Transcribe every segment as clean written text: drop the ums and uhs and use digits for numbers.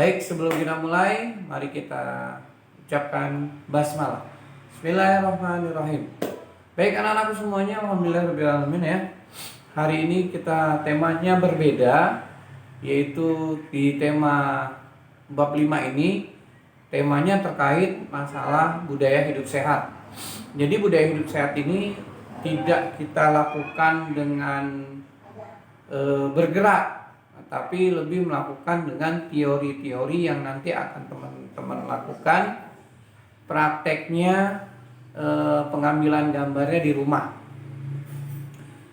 Baik, sebelum kita mulai, mari kita ucapkan basmalah. Bismillahirrahmanirrahim. Baik anak-anakku semuanya, alhamdulillahirrahmanirrahim ya. Hari ini kita temanya berbeda, yaitu di tema bab 5 ini, temanya terkait masalah budaya hidup sehat. Jadi budaya hidup sehat ini tidak kita lakukan dengan bergerak, tapi lebih melakukan dengan teori-teori yang nanti akan teman-teman lakukan prakteknya, pengambilan gambarnya di rumah.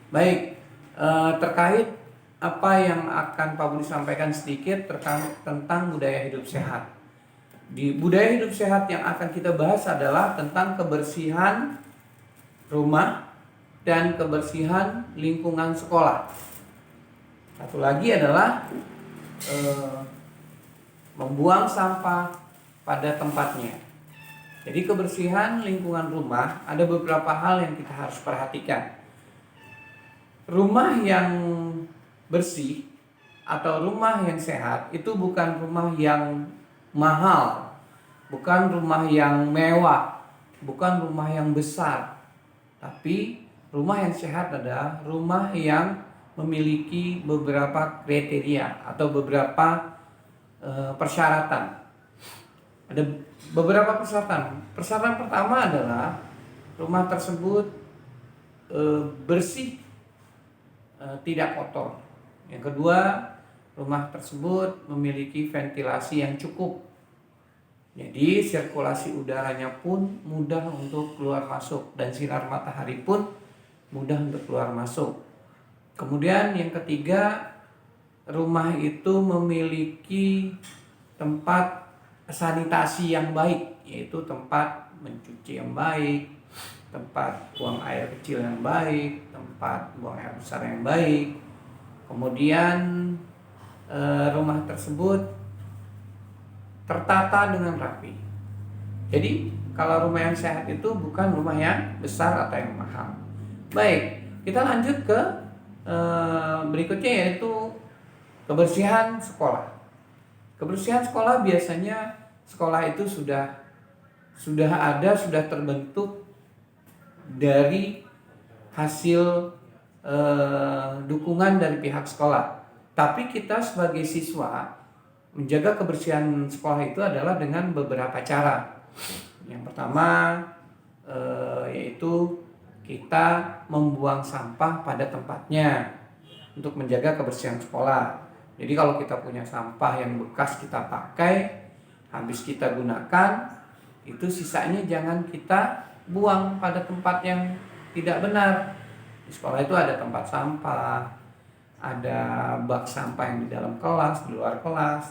Baik, terkait apa yang akan Pak Budi sampaikan sedikit terkait tentang budaya hidup sehat. Di budaya hidup sehat yang akan kita bahas adalah tentang kebersihan rumah dan kebersihan lingkungan sekolah. Satu lagi adalah membuang sampah pada tempatnya. Jadi kebersihan lingkungan rumah ada beberapa hal yang kita harus perhatikan. Rumah yang bersih atau rumah yang sehat itu bukan rumah yang mahal, bukan rumah yang mewah, bukan rumah yang besar. Tapi rumah yang sehat adalah rumah yang memiliki beberapa kriteria atau beberapa persyaratan. Ada beberapa persyaratan. Persyaratan pertama adalah rumah tersebut bersih, tidak kotor. Yang kedua, rumah tersebut memiliki ventilasi yang cukup. Jadi sirkulasi udaranya pun mudah untuk keluar masuk dan sinar matahari pun mudah untuk keluar masuk. Kemudian yang ketiga, rumah itu memiliki tempat sanitasi yang baik, yaitu tempat mencuci yang baik, tempat buang air kecil yang baik, tempat buang air besar yang baik. Kemudian rumah tersebut tertata dengan rapi. Jadi kalau rumah yang sehat itu bukan rumah yang besar atau yang mahal. Baik, kita lanjut ke berikutnya, yaitu kebersihan sekolah. Kebersihan sekolah biasanya sekolah itu sudah terbentuk dari hasil dukungan dari pihak sekolah. Tapi kita sebagai siswa menjaga kebersihan sekolah itu adalah dengan beberapa cara. Yang pertama yaitu kita membuang sampah pada tempatnya untuk menjaga kebersihan sekolah. Jadi kalau kita punya sampah yang bekas kita pakai, habis kita gunakan, itu sisanya jangan kita buang pada tempat yang tidak benar. Di sekolah itu ada tempat sampah, ada bak sampah yang di dalam kelas, di luar kelas,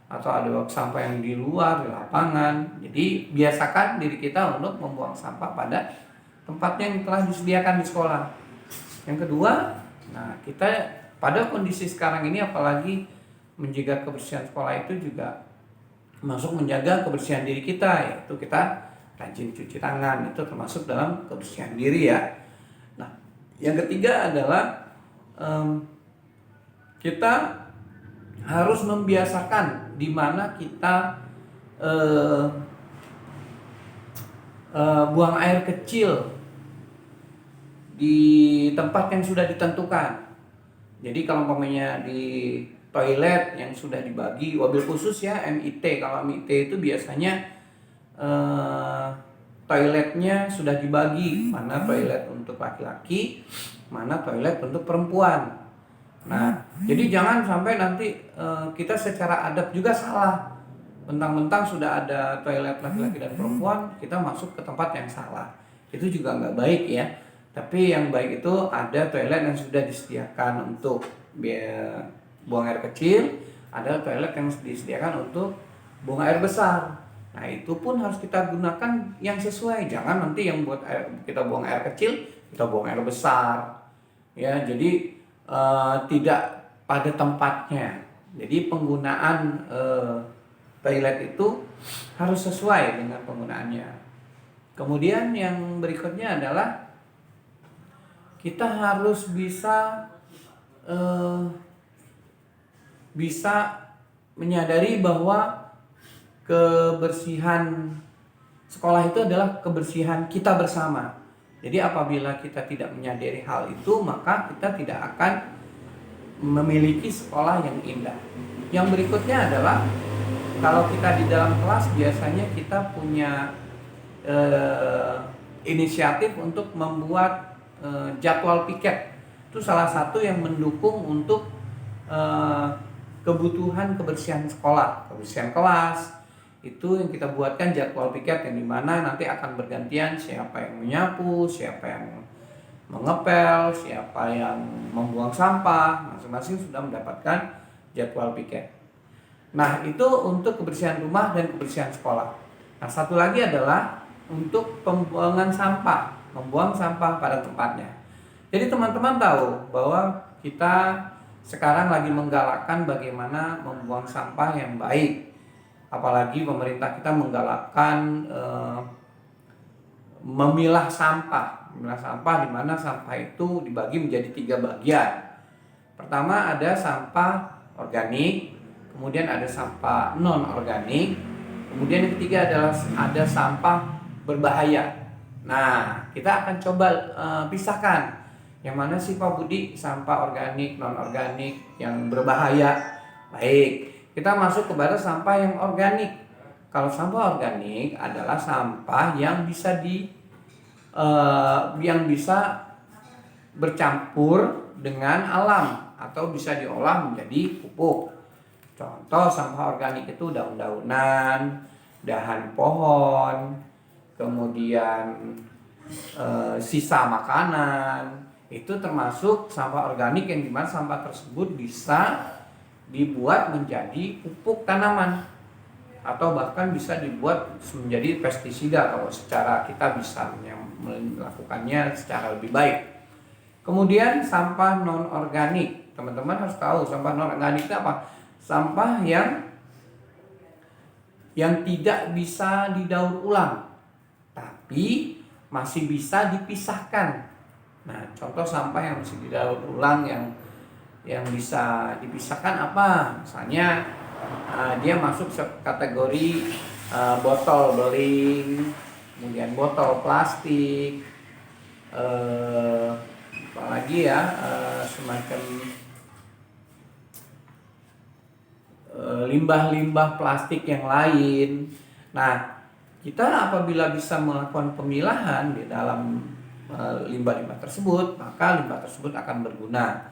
atau ada bak sampah yang di luar, di lapangan. Jadi biasakan diri kita untuk membuang sampah pada tempatnya yang telah disediakan di sekolah. Yang kedua, kita pada kondisi sekarang ini apalagi menjaga kebersihan sekolah itu juga masuk menjaga kebersihan diri kita, yaitu kita rajin cuci tangan, itu termasuk dalam kebersihan diri ya. Nah, yang ketiga adalah kita harus membiasakan di mana kita buang air kecil di tempat yang sudah ditentukan. Jadi kalau umpamanya di toilet yang sudah dibagi wabil khusus ya, MIT. Kalau MIT itu biasanya toiletnya sudah dibagi, mana toilet untuk laki-laki, mana toilet untuk perempuan. Nah, jadi jangan sampai nanti kita secara adab juga salah. Mentang-mentang sudah ada toilet laki-laki dan perempuan, kita masuk ke tempat yang salah. Itu juga nggak baik ya. Tapi yang baik itu ada toilet yang sudah disediakan untuk buang air kecil, ada toilet yang disediakan untuk buang air besar. Nah, itu pun harus kita gunakan yang sesuai. Jangan nanti yang buat kita buang air kecil, kita buang air besar. Ya, jadi tidak pada tempatnya. Jadi penggunaan toilet itu harus sesuai dengan penggunaannya. Kemudian yang berikutnya adalah kita harus bisa menyadari bahwa kebersihan sekolah itu adalah kebersihan kita bersama. Jadi apabila kita tidak menyadari hal itu, maka kita tidak akan memiliki sekolah yang indah. Yang berikutnya adalah kalau kita di dalam kelas biasanya kita punya inisiatif untuk membuat jadwal piket. Itu salah satu yang mendukung untuk kebutuhan kebersihan sekolah, kebersihan kelas. Itu yang kita buatkan jadwal piket yang dimana nanti akan bergantian siapa yang menyapu, siapa yang mengepel, siapa yang membuang sampah. Masing-masing sudah mendapatkan jadwal piket. Nah, itu untuk kebersihan rumah dan kebersihan sekolah. Nah, satu lagi adalah untuk pembuangan sampah, membuang sampah pada tempatnya. Jadi teman-teman tahu bahwa kita sekarang lagi menggalakkan bagaimana membuang sampah yang baik. Apalagi pemerintah kita menggalakkan memilah sampah di mana sampah itu dibagi menjadi 3 bagian. Pertama ada sampah organik, kemudian ada sampah non organik, kemudian yang ketiga adalah ada sampah berbahaya. Nah, kita akan coba pisahkan yang mana sih Pak Budi sampah organik, non organik, yang berbahaya. Baik, kita masuk kepada sampah yang organik. Kalau sampah organik adalah sampah yang bisa bercampur dengan alam atau bisa diolah menjadi pupuk. Contoh sampah organik itu daun-daunan, dahan pohon, kemudian sisa makanan. Itu termasuk sampah organik yang dimana sampah tersebut bisa dibuat menjadi pupuk tanaman atau bahkan bisa dibuat menjadi pestisida kalau secara kita bisa melakukannya secara lebih baik. Kemudian sampah non organik, teman-teman harus tahu sampah non organik itu apa? Sampah yang tidak bisa didaur ulang tapi masih bisa dipisahkan. Nah, contoh sampah yang bisa didaur ulang yang bisa dipisahkan apa? Misalnya dia masuk kategori botol beling, kemudian botol plastik, apalagi ya semacam limbah-limbah plastik yang lain. Nah, kita apabila bisa melakukan pemilahan di dalam limbah-limbah tersebut, maka limbah tersebut akan berguna.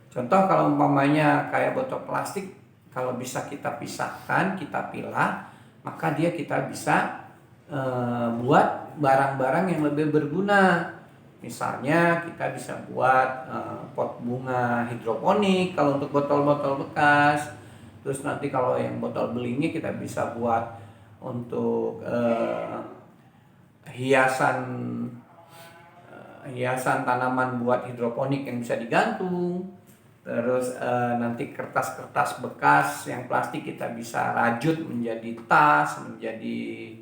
Contoh kalau umpamanya kayak botol plastik, kalau bisa kita pisahkan, kita pilah, maka kita bisa buat barang-barang yang lebih berguna. Misalnya kita bisa buat pot bunga hidroponik kalau untuk botol-botol bekas. Terus nanti kalau yang botol belingnya kita bisa buat untuk hiasan tanaman buat hidroponik yang bisa digantung. Terus nanti kertas-kertas bekas yang plastik kita bisa rajut menjadi tas, menjadi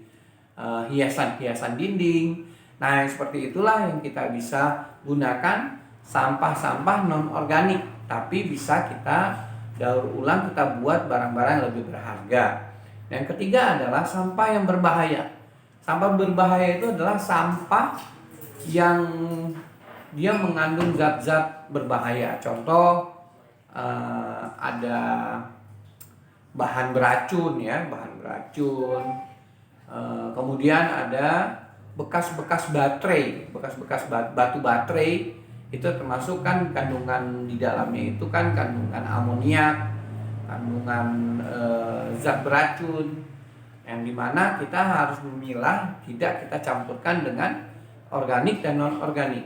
hiasan-hiasan dinding. Nah, yang seperti itulah yang kita bisa gunakan sampah-sampah non organik, tapi bisa kita daur ulang, kita buat barang-barang yang lebih berharga. Yang ketiga adalah sampah yang berbahaya. Sampah berbahaya itu adalah sampah yang dia mengandung zat-zat berbahaya. Contoh ada bahan beracun ya, kemudian ada bekas-bekas baterai, bekas-bekas batu baterai, itu termasuk kan kandungan di dalamnya itu kan kandungan amoniak, kandungan zat beracun, yang dimana kita harus memilah, tidak kita campurkan dengan organik dan non organik.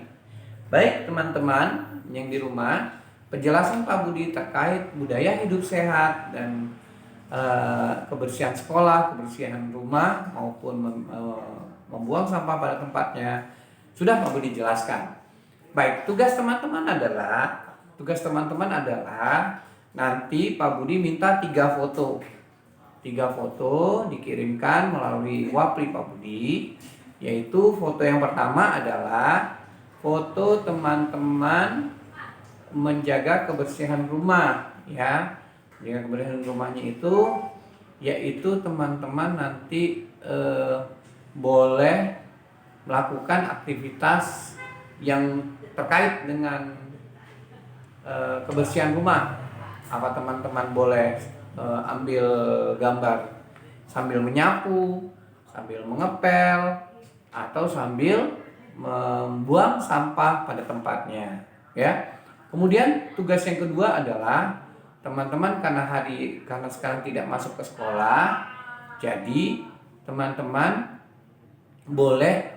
Baik teman-teman yang di rumah, penjelasan Pak Budi terkait budaya hidup sehat dan kebersihan sekolah, kebersihan rumah maupun membuang sampah pada tempatnya sudah Pak Budi jelaskan. Baik, tugas teman-teman adalah nanti Pak Budi minta 3 foto. 3 foto dikirimkan melalui Wapri Pak Budi, yaitu foto yang pertama adalah foto teman-teman menjaga kebersihan rumah ya. Menjaga kebersihan rumahnya itu yaitu teman-teman nanti boleh melakukan aktivitas yang terkait dengan kebersihan rumah. Apa teman-teman boleh ambil gambar sambil menyapu, sambil mengepel, atau sambil membuang sampah pada tempatnya, ya. Kemudian tugas yang kedua adalah teman-teman karena sekarang tidak masuk ke sekolah, jadi teman-teman boleh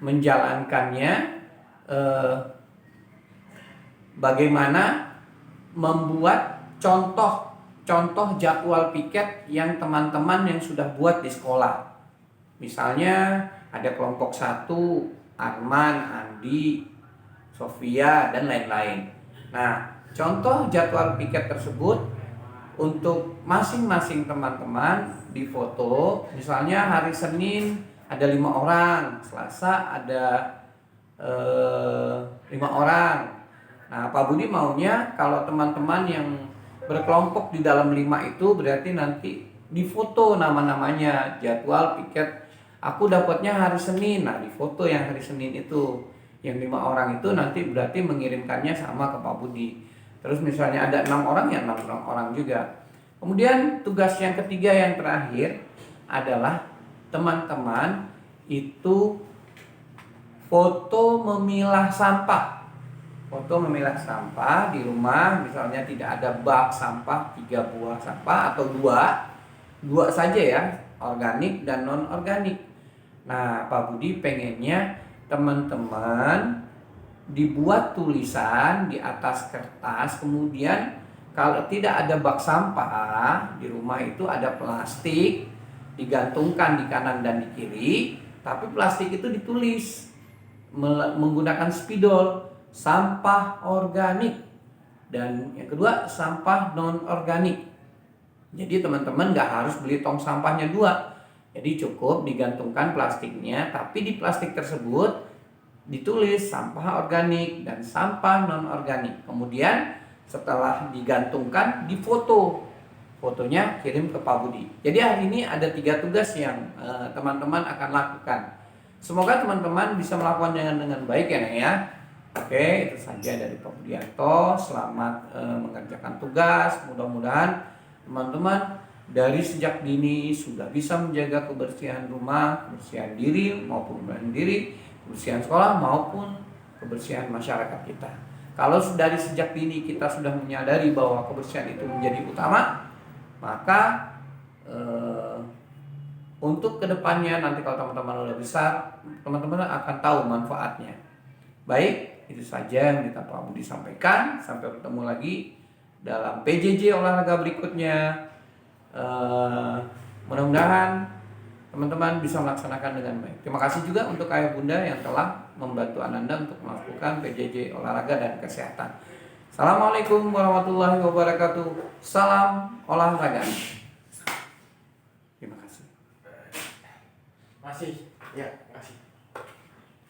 menjalankannya bagaimana membuat contoh jadwal piket yang teman-teman yang sudah buat di sekolah. Misalnya ada kelompok 1, Arman, Andi, Sofia, dan lain-lain. Nah, contoh jadwal piket tersebut untuk masing-masing teman-teman difoto. Misalnya hari Senin ada 5 orang, Selasa ada 5 orang. Nah, Pak Budi maunya kalau teman-teman yang berkelompok di dalam 5 itu berarti nanti difoto nama-namanya, jadwal piket. Aku dapatnya hari Senin, nah difoto yang hari Senin itu. Yang 5 orang itu nanti berarti mengirimkannya sama ke Pak Budi. Terus misalnya ada 6 orang, ya 6 orang juga. Kemudian tugas yang ketiga yang terakhir adalah teman-teman itu foto memilah sampah. Foto memilah sampah di rumah, misalnya tidak ada bak sampah, 3 buah sampah atau 2 saja ya, organik dan non organik. Nah, Pak Budi pengennya teman-teman dibuat tulisan di atas kertas, kemudian kalau tidak ada bak sampah di rumah itu ada plastik digantungkan di kanan dan di kiri, tapi plastik itu ditulis menggunakan spidol, sampah organik, dan yang kedua sampah non organik. Jadi teman-teman nggak harus beli tong sampahnya 2. Jadi cukup digantungkan plastiknya, tapi di plastik tersebut ditulis sampah organik dan sampah non organik. Kemudian setelah digantungkan difoto, fotonya kirim ke Pak Budi. Jadi hari ini ada 3 tugas yang teman-teman akan lakukan. Semoga teman-teman bisa melakukan dengan baik ya, Nek ya. Oke, itu saja dari Pak Budianto. Selamat mengerjakan tugas. Mudah-mudahan teman-teman dari sejak dini sudah bisa menjaga kebersihan rumah, kebersihan diri maupun mandiri, kebersihan sekolah maupun kebersihan masyarakat kita. Kalau dari sejak dini kita sudah menyadari bahwa kebersihan itu menjadi utama, maka untuk kedepannya nanti kalau teman-teman udah besar, teman-teman akan tahu manfaatnya. Baik, itu saja yang kita Pak Budi sampaikan. Sampai bertemu lagi dalam PJJ olahraga berikutnya. Mudah-mudahan teman-teman bisa melaksanakan dengan baik. Terima kasih juga untuk ayah bunda yang telah membantu Ananda untuk melakukan PJJ olahraga dan kesehatan. Assalamualaikum warahmatullahi wabarakatuh. Salam olahraga. Terima kasih. Masih, ya.